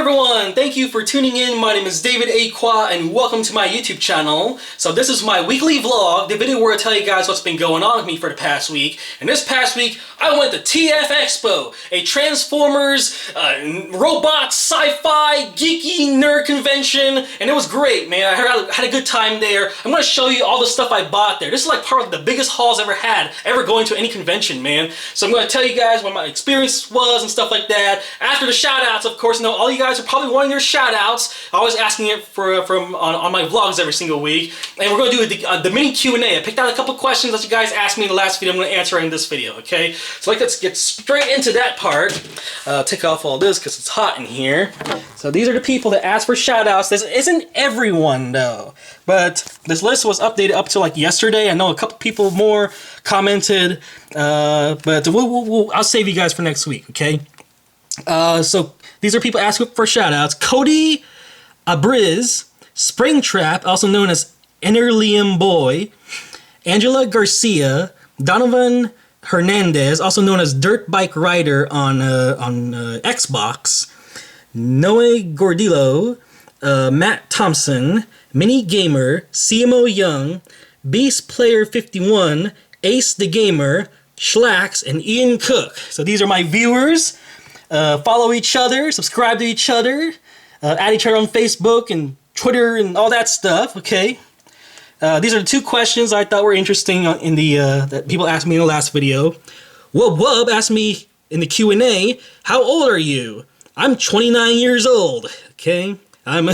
everyone, thank you for tuning in. My name is David Aqua and welcome to my YouTube channel. So this is my weekly vlog, the video where I tell you guys what's been going on with me for the past week. And this past week, I went to TF Expo, a Transformers, robot, sci-fi, geeky nerd convention, and it was great, man. I had a good time there. I'm going to show you all the stuff I bought there. This is like part of the biggest hauls I ever had, ever going to any convention, man. So I'm going to tell you guys what my experience was and stuff like that. After the shout-outs, of course, all you guys are probably wanting your shout-outs. I was asking it on my vlogs every single week. And we're going to do the mini Q&A. I picked out a couple questions that you guys asked me in the last video. I'm going to answer in this video, okay? So let's get straight into that part. Take off all this because it's hot in here. So these are the people that asked for shout-outs. This isn't everyone, though. But this list was updated up to like yesterday. I know a couple people more commented. But I'll save you guys for next week, okay? So these are people asking for shout-outs. Cody Abriz, Springtrap, also known as Enerlium Boy, Angela Garcia, Donovan Hernandez, also known as Dirt Bike Rider on Xbox, Noe Gordillo, Matt Thompson, Mini Gamer, CMO Young, Beast Player 51, Ace the Gamer, Schlax, and Ian Cook. So these are my viewers. Follow each other, subscribe to each other, add each other on Facebook and Twitter and all that stuff, okay? These are the two questions I thought were interesting in that people asked me in the last video. Wub asked me in the Q&A, how old are you? I'm 29 years old, okay? I'm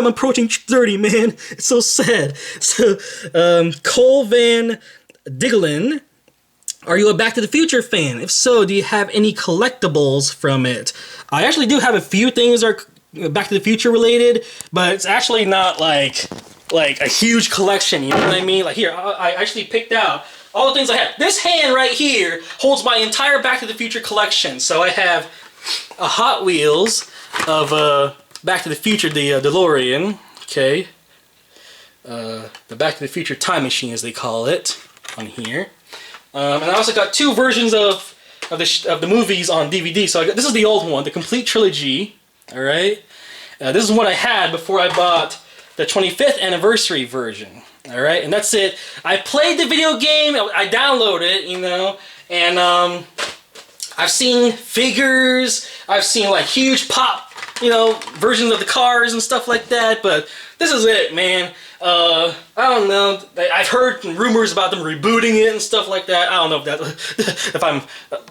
approaching 30, man. It's so sad. So, Cole Van Diggelen, are you a Back to the Future fan? If so, do you have any collectibles from it? I actually do have a few things that are Back to the Future related, but it's actually not like a huge collection, you know what I mean? Like here, I actually picked out all the things I have. This hand right here holds my entire Back to the Future collection. So I have a Hot Wheels of Back to the Future, the DeLorean, okay? The Back to the Future time machine, as they call it, on here. And I also got two versions of the movies on DVD. So this is the old one, the complete trilogy. All right, this is what I had before I bought the 25th anniversary version. All right, and that's it. I played the video game. I downloaded it, you know, and I've seen figures. I've seen like huge pop, you know, versions of the cars and stuff like that. But this is it, man. I don't know. I've heard rumors about them rebooting it and stuff like that. I don't know if I'm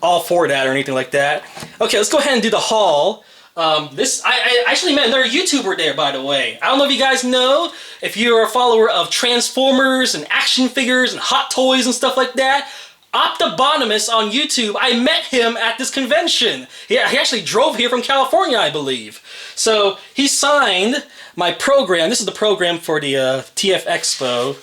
all for that or anything like that. Okay, let's go ahead and do the haul. I actually met another YouTuber there, by the way. I don't know if you guys know, if you're a follower of Transformers and action figures and Hot Toys and stuff like that. Optibonimus on YouTube. I met him at this convention. He actually drove here from California, I believe. So he signed my program. This is the program for the TF Expo.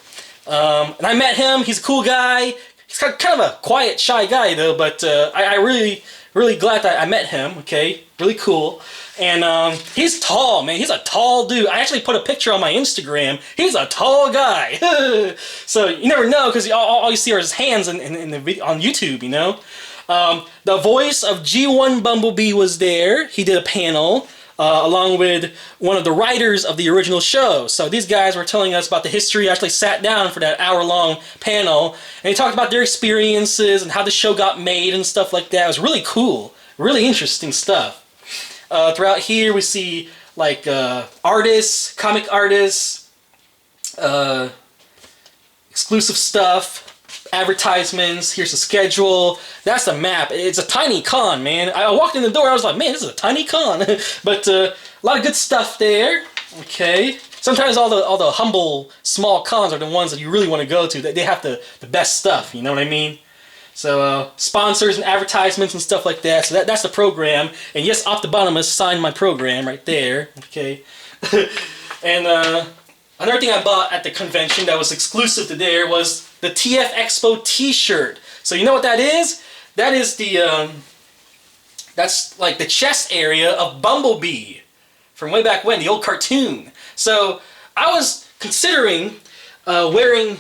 And I met him. He's a cool guy. He's kind of a quiet, shy guy, though. But I really glad that I met him. Okay, really cool. And he's tall, man. He's a tall dude. I actually put a picture on my Instagram. He's a tall guy. So you never know, because all you see are his hands in the video on YouTube, you know. The voice of G1 Bumblebee was there. He did a panel along with one of the writers of the original show. So these guys were telling us about the history. I actually sat down for that hour-long panel, and they talked about their experiences and how the show got made and stuff like that. It was really cool, really interesting stuff. Throughout here we see like artists, comic artists, exclusive stuff, advertisements. Here's the schedule. That's the map. It's a tiny con, man. I walked in the door and I was like, man, this is a tiny con. But a lot of good stuff there. Okay. Sometimes all the humble small cons are the ones that you really want to go to. They have the best stuff, you know what I mean? So sponsors and advertisements and stuff like that. So that's the program. And yes, Optibonimus signed my program right there. Okay. And another thing I bought at the convention that was exclusive to there was the TF Expo T-shirt. So you know what that is? That is the that's like the chest area of Bumblebee from way back when, the old cartoon. So I was considering wearing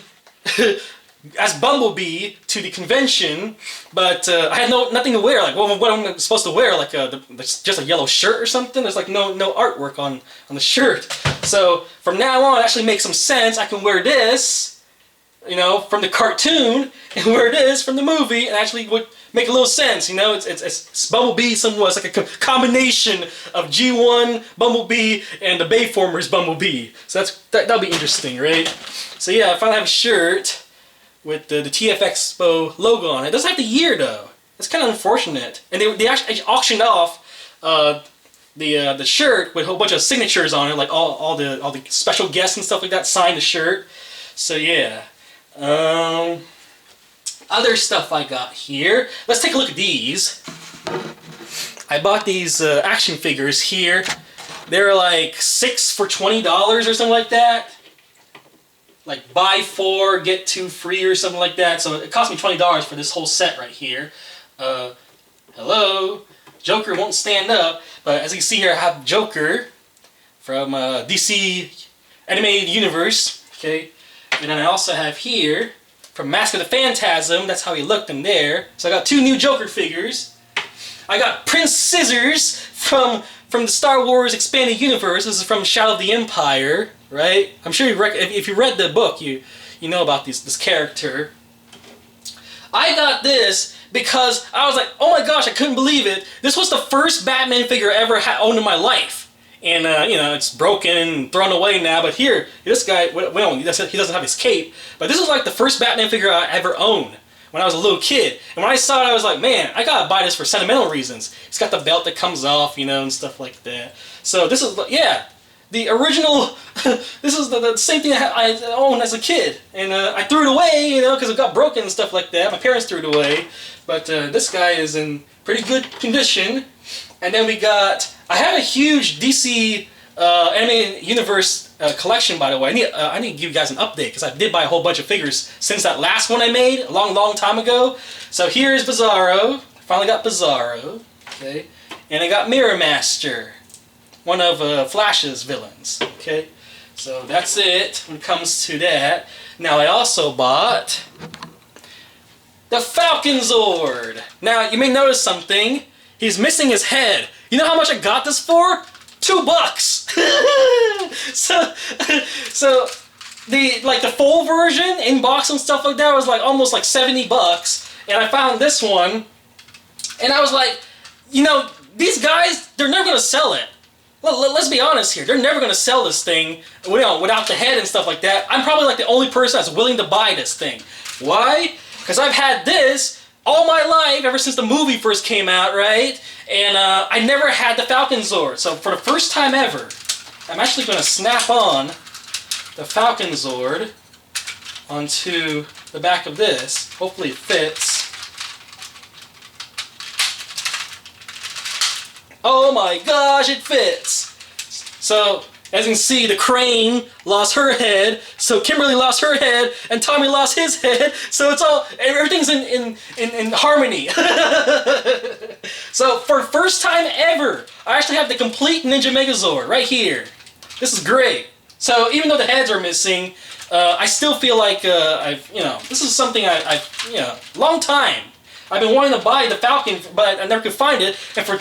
as Bumblebee to the convention, but I had nothing to wear. Like, what am I supposed to wear? Like, just a yellow shirt or something? There's like no artwork on the shirt. So from now on, it actually makes some sense. I can wear this, you know, from the cartoon, and wear this from the movie, and actually would make a little sense. You know, it's Bumblebee. Somewhat it's like a combination of G1 Bumblebee and the Bayformers Bumblebee. So that'll be interesting, right? So yeah, I finally have a shirt with the TF Expo logo on it. It doesn't have the year though. It's kind of unfortunate. And they actually auctioned off the shirt with a whole bunch of signatures on it, like all the special guests and stuff like that signed the shirt. So yeah. Other stuff I got here. Let's take a look at these. I bought these action figures here. They're like 6 for $20 or something like that. Like buy 4 get 2 free or something like that. So it cost me $20 for this whole set right here. Hello, Joker won't stand up, but as you can see here, I have Joker from DC Animated Universe. Okay, and then I also have here from Mask of the Phantasm. That's how he looked in there. So I got 2 new Joker figures. I got Prince Scissors from the Star Wars Expanded Universe. This is from Shadow of the Empire. Right? I'm sure if you read the book, you know about this character. I got this because I was like, oh my gosh, I couldn't believe it. This was the first Batman figure I ever owned in my life. And, you know, it's broken and thrown away now. But here, this guy, well, he doesn't have his cape. But this was like the first Batman figure I ever owned when I was a little kid. And when I saw it, I was like, man, I gotta buy this for sentimental reasons. It's got the belt that comes off, you know, and stuff like that. So this is, yeah. The original, this is the same thing I owned as a kid, and I threw it away, you know, because it got broken and stuff like that. My parents threw it away, but this guy is in pretty good condition. And then I have a huge DC Animated Universe collection, by the way. I need to give you guys an update, because I did buy a whole bunch of figures since that last one I made a long time ago. So here's Bizarro. Finally got Bizarro, okay, and I got Mirror Master, one of Flash's villains. Okay, so that's it when it comes to that. Now I also bought the Falcon Zord. Now you may notice something. He's missing his head. You know how much I got this for? $2. so the full version in box and stuff like that was like almost like $70. And I found this one, and I was like, you know, these guys, they're never gonna sell it. Well, let's be honest here. They're never going to sell this thing, you know, without the head and stuff like that. I'm probably like the only person that's willing to buy this thing. Why? Because I've had this all my life, ever since the movie first came out, right? And I never had the Falcon Zord. So for the first time ever, I'm actually going to snap on the Falcon Zord onto the back of this. Hopefully it fits. Oh my gosh, it fits! So, as you can see, the crane lost her head, so Kimberly lost her head, and Tommy lost his head, so it's all, everything's in harmony. So, for the first time ever, I actually have the complete Ninja Megazord right here. This is great. So, even though the heads are missing, I still feel like this is something I've long time. I've been wanting to buy the Falcon, but I never could find it, and for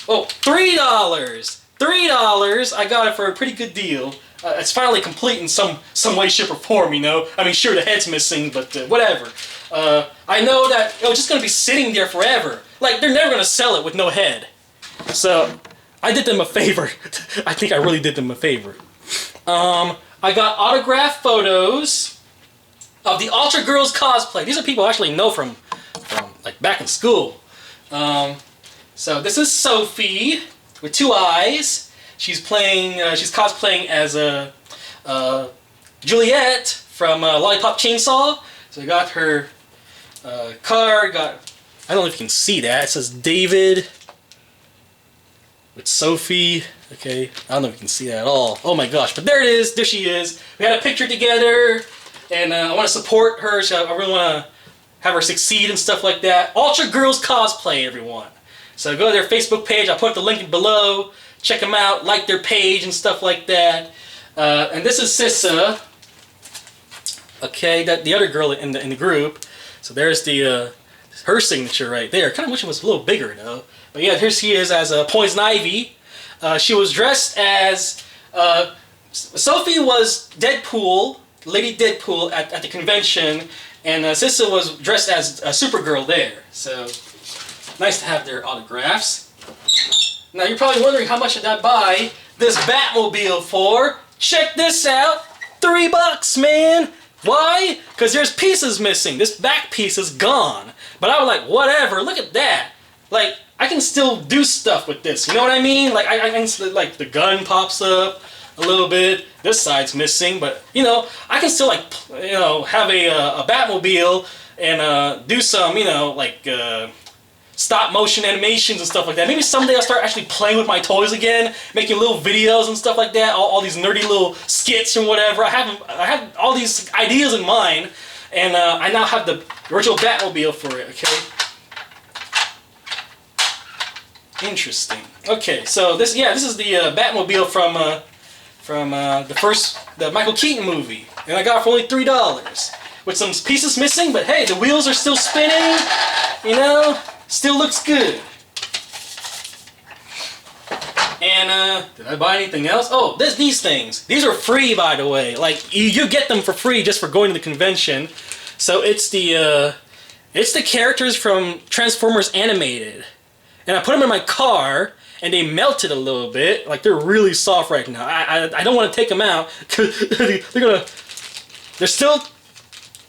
$3! $3! I got it for a pretty good deal. It's finally complete in some way, shape, or form, you know? I mean, sure, the head's missing, but whatever. I know that it was just going to be sitting there forever. Like, they're never going to sell it with no head. So, I did them a favor. I think I really did them a favor. I got autographed photos of the Ultra Girls cosplay. These are people I actually know from like, back in school. So this is Sophie with 2 eyes. She's cosplaying as Juliet from Lollipop Chainsaw. So I got her card. I don't know if you can see that. It says David with Sophie. Okay, I don't know if you can see that at all. Oh my gosh, but there it is. There she is. We had a picture together, and I want to support her. So I really want to have her succeed and stuff like that. Ultra Girls Cosplay, everyone. So go to their Facebook page. I'll put the link below. Check them out. Like their page and stuff like that. And this is Sissa. Okay, that the other girl in the group. So there's the her signature right there. Kind of wish it was a little bigger though. But yeah, here she is as Poison Ivy. She was dressed as Sophie was Deadpool, Lady Deadpool at the convention, and Sissa was dressed as Supergirl there. So nice to have their autographs. Now you're probably wondering how much did I buy this Batmobile for? Check this out, $3, man. Why? Because there's pieces missing. This back piece is gone. But I was like, whatever. Look at that. Like, I can still do stuff with this. You know what I mean? Like, I can like the gun pops up a little bit. This side's missing, but you know, I can still like have a Batmobile and do some like stop motion animations and stuff like that. Maybe someday I'll start actually playing with my toys again, making little videos and stuff like that. All these nerdy little skits and whatever. I have all these ideas in mind, and I now have the original Batmobile for it. Okay. Interesting. Okay, so this is the Batmobile from the Michael Keaton movie, and I got it for only $3 with some pieces missing. But hey, the wheels are still spinning. You know. Still looks good. And did I buy anything else? Oh, there's these things. These are free, by the way. Like you get them for free just for going to the convention. So it's the characters from Transformers Animated, and I put them in my car, and they melted a little bit. Like they're really soft right now. I don't want to take them out because they're still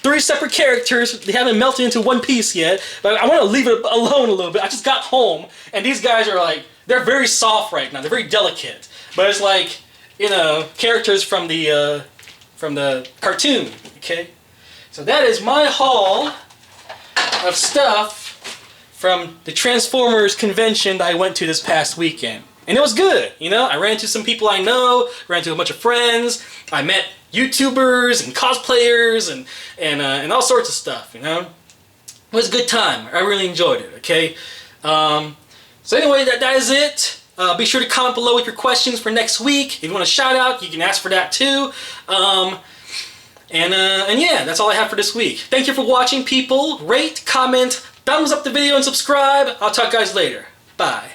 3 separate characters. They haven't melted into one piece yet, but I want to leave it alone a little bit. I just got home, and these guys are like, they're very soft right now. They're very delicate, but it's like, characters from the cartoon. Okay, so that is my haul of stuff from the Transformers convention that I went to this past weekend, and it was good. I ran into some people I know, ran into a bunch of friends. I met YouTubers and cosplayers and all sorts of stuff. It was a good time. I really enjoyed it. Okay, so anyway, that is it. Be sure to comment below with your questions for next week. If you want a shout out, you can ask for that too. And yeah, that's all I have for this week. Thank you for watching, people. Rate, comment, thumbs up the video, and subscribe. I'll talk to you guys later. Bye.